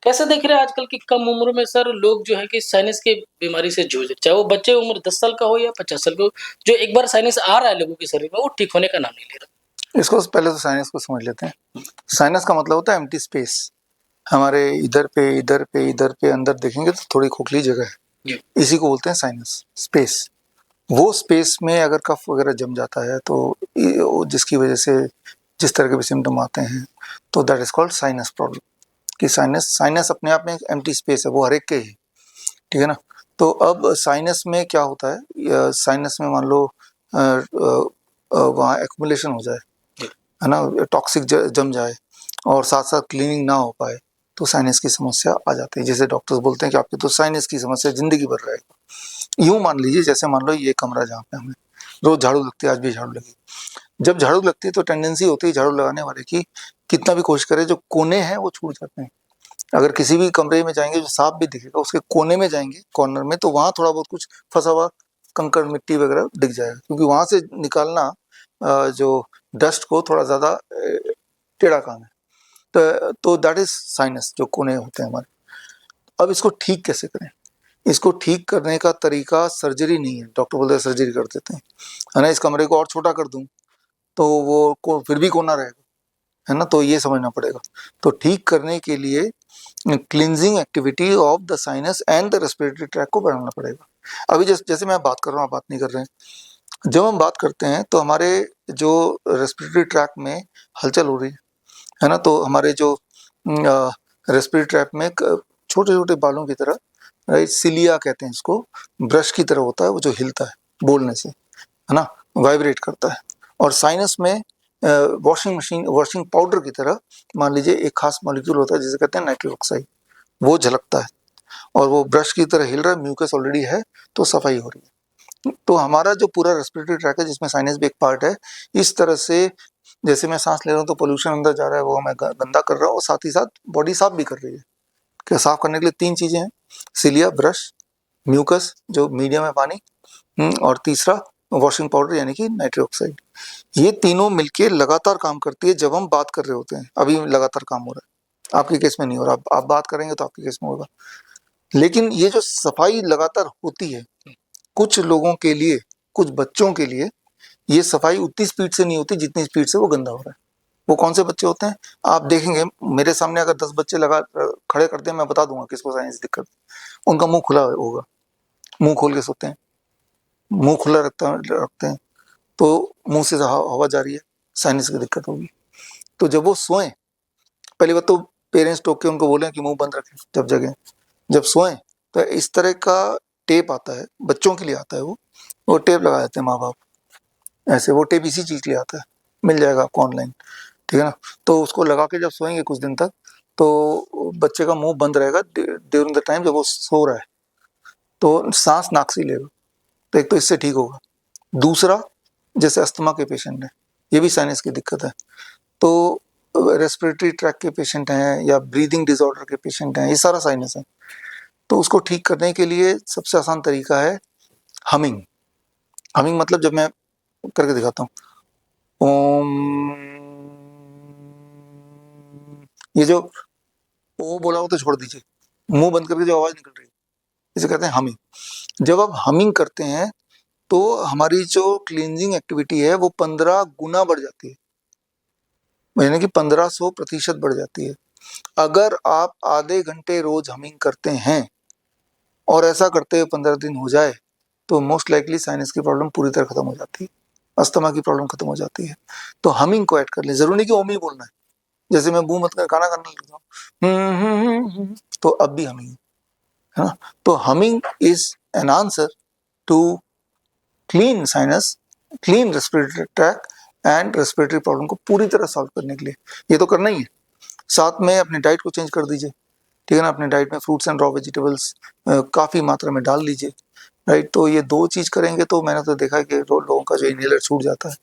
कैसे देख रहे हैं आजकल की कम उम्र में सर लोग जो है कि साइनस की बीमारी से जूझ रहे, चाहे वो बच्चे उम्र 10 साल का हो या 50 साल का हो, जो एक बार साइनस आ रहा है लोगों के शरीर में, वो ठीक होने का नाम नहीं ले रहा। इसको पहले तो साइनस को समझ लेते हैं। साइनस का मतलब होता है एम्प्टी स्पेस। हमारे इधर पे इधर पे इधर पे अंदर देखेंगे तो थोड़ी खोखली जगह है, इसी को बोलते हैं साइनस स्पेस। वो स्पेस में अगर कफ वगैरह जम जाता है तो जिसकी वजह से जिस तरह के भी सिम्टम आते हैं तो that is called sinus problem. कि साइनस साइनस अपने आप में एक एम्प्टी स्पेस है, वो हर एक के ही, ठीक है ना। तो अब साइनस में क्या होता है, साइनस में मान लो वहाँ एक्युमुलेशन हो जाए, है ना, टॉक्सिक जम जाए और साथ साथ क्लीनिंग ना हो पाए तो साइनस की समस्या आ जाती है। जैसे डॉक्टर्स बोलते हैं कि आपकी तो साइनस की समस्या जिंदगी भर रहेगा। यूं मान लीजिए, जैसे मान लो ये कमरा जहाँ पे हमें रोज झाड़ू लगती है, आज भी झाड़ू लगी। जब झाड़ू लगती है तो टेंडेंसी होती है झाड़ू लगाने वाले की, कितना भी कोशिश करे जो कोने हैं वो छूट जाते हैं। अगर किसी भी कमरे में जाएंगे जो साफ भी दिखेगा, उसके कोने में जाएंगे कॉर्नर में, तो वहां थोड़ा बहुत कुछ फंसा हुआ कंकड़ मिट्टी वगैरह दिख जाएगा, क्योंकि वहां से निकालना जो डस्ट को थोड़ा ज्यादा टेढ़ा काम है। तो दैट इज साइनस, जो कोने होते हैं हमारे। अब इसको ठीक कैसे करें? इसको ठीक करने का तरीका सर्जरी नहीं है। डॉक्टर बोलते हैं सर्जरी कर देते हैं, है ना, इस कमरे को और छोटा कर दूं तो वो फिर भी कोना रहेगा, है ना। तो ये समझना पड़ेगा। तो ठीक करने के लिए cleansing activity of the sinus and the respiratory tract को बढ़ाना पड़ेगा। अभी जैसे मैं बात कर रहा हूँ, आप बात नहीं कर रहे हैं। जब हम बात करते हैं तो हमारे जो रेस्पिरेटरी ट्रैक में हलचल हो रही है ना, तो हमारे जो रेस्पिरेटरी ट्रैक में छोटे छोटे बालों की तरह, राइट, सिलिया कहते हैं इसको, ब्रश की तरह होता है वो, जो हिलता है बोलने से, है ना, वाइब्रेट करता है। और साइनस में वॉशिंग पाउडर की तरह, मान लीजिए एक खास मॉलिक्यूल होता है जिसे कहते हैं नाइट्रिक ऑक्साइड, वो झलकता है और वो ब्रश की तरह हिल रहा है, म्यूकस ऑलरेडी है तो सफाई हो रही है। तो हमारा जो पूरा रेस्पिरेटरी ट्रैक है, जिसमें साइनस भी एक पार्ट है, इस तरह से जैसे मैं सांस ले रहा हूँ तो पोल्यूशन अंदर जा रहा है, वो मैं गंदा कर रहा हूँ, और साथ ही साथ बॉडी साफ भी कर रही है। क्या साफ करने के लिए तीन चीजें हैं: सिलिया, ब्रश, म्यूकस जो मीडियम है पानी, और तीसरा वॉशिंग पाउडर यानी कि नाइट्रिक ऑक्साइड। ये तीनों मिलके लगातार काम करती है जब हम बात कर रहे होते हैं। अभी लगातार काम हो रहा है, आपके केस में नहीं हो रहा, आप बात करेंगे तो आपके केस में होगा। लेकिन ये जो सफाई लगातार होती है, कुछ लोगों के लिए, कुछ बच्चों के लिए ये सफाई उतनी स्पीड से नहीं होती जितनी स्पीड से वो गंदा हो रहा है। वो कौन से बच्चे होते हैं? आप देखेंगे मेरे सामने अगर 10 बच्चे लगा खड़े करते हैं, मैं बता दूंगा किसको साइंस दिक्कत। उनका मुंह खुला होगा, मुंह खोल के सोते हैं, मुंह खुला रखते हैं, तो मुंह से हवा जा रही है, साइनस की दिक्कत होगी। तो जब वो सोएं, पहली बात तो पेरेंट्स टोक के उनको बोलें कि मुंह बंद रखें जब जगें। जब सोएं तो इस तरह का टेप आता है, बच्चों के लिए आता है, वो टेप लगा देते हैं माँ बाप ऐसे। वो टेप इसी चीज के लिए आता है, मिल जाएगा आपको ऑनलाइन, ठीक है ना। तो उसको लगा के जब सोएंगे कुछ दिन तक, तो बच्चे का मुंह बंद रहेगा ड्यूरिंग द टाइम जब वो सो रहा है, तो सांस नाक से लेगा। तो एक तो इससे ठीक होगा। दूसरा, जैसे अस्थमा के पेशेंट हैं, ये भी साइनस की दिक्कत है, तो रेस्पिरेटरी ट्रैक के पेशेंट हैं या ब्रीदिंग डिसऑर्डर के पेशेंट हैं, ये सारा साइनस है। तो उसको ठीक करने के लिए सबसे आसान तरीका है हमिंग। हमिंग मतलब, जब मैं करके दिखाता हूँ, ओम, ये जो ओ बोला हो तो छोड़ दीजिए, मुंह बंद करके जो आवाज निकल रही है, इसे कहते हैं हमिंग। जब आप हमिंग करते हैं तो हमारी जो क्लींजिंग एक्टिविटी है वो 15 गुना बढ़ जाती है, यानी कि 1500% बढ़ जाती है। अगर आप आधे घंटे रोज हमिंग करते हैं और ऐसा करते हुए 15 दिन हो जाए, तो मोस्ट लाइकली साइनस की प्रॉब्लम पूरी तरह खत्म हो जाती है, अस्थमा की प्रॉब्लम खत्म हो जाती है। तो हमिंग को ऐड कर ले, जरूरी नहीं कि ओम ही बोलना है। जैसे मैं मुंह मत कर गाना गाने लगता हूँ, तो अब भी हमिंग, है ना। तो humming is an answer to clean sinus, clean respiratory tract and respiratory problem को पूरी तरह सॉल्व करने के लिए ये तो करना ही है। साथ में अपनी डाइट को चेंज कर दीजिए, ठीक है ना। अपने डाइट में फ्रूट्स एंड रॉ वेजिटेबल्स काफ़ी मात्रा में डाल लीजिए, राइट। तो ये दो चीज़ करेंगे तो मैंने तो देखा है कि लोगों का जो इनहेलर छूट जाता है।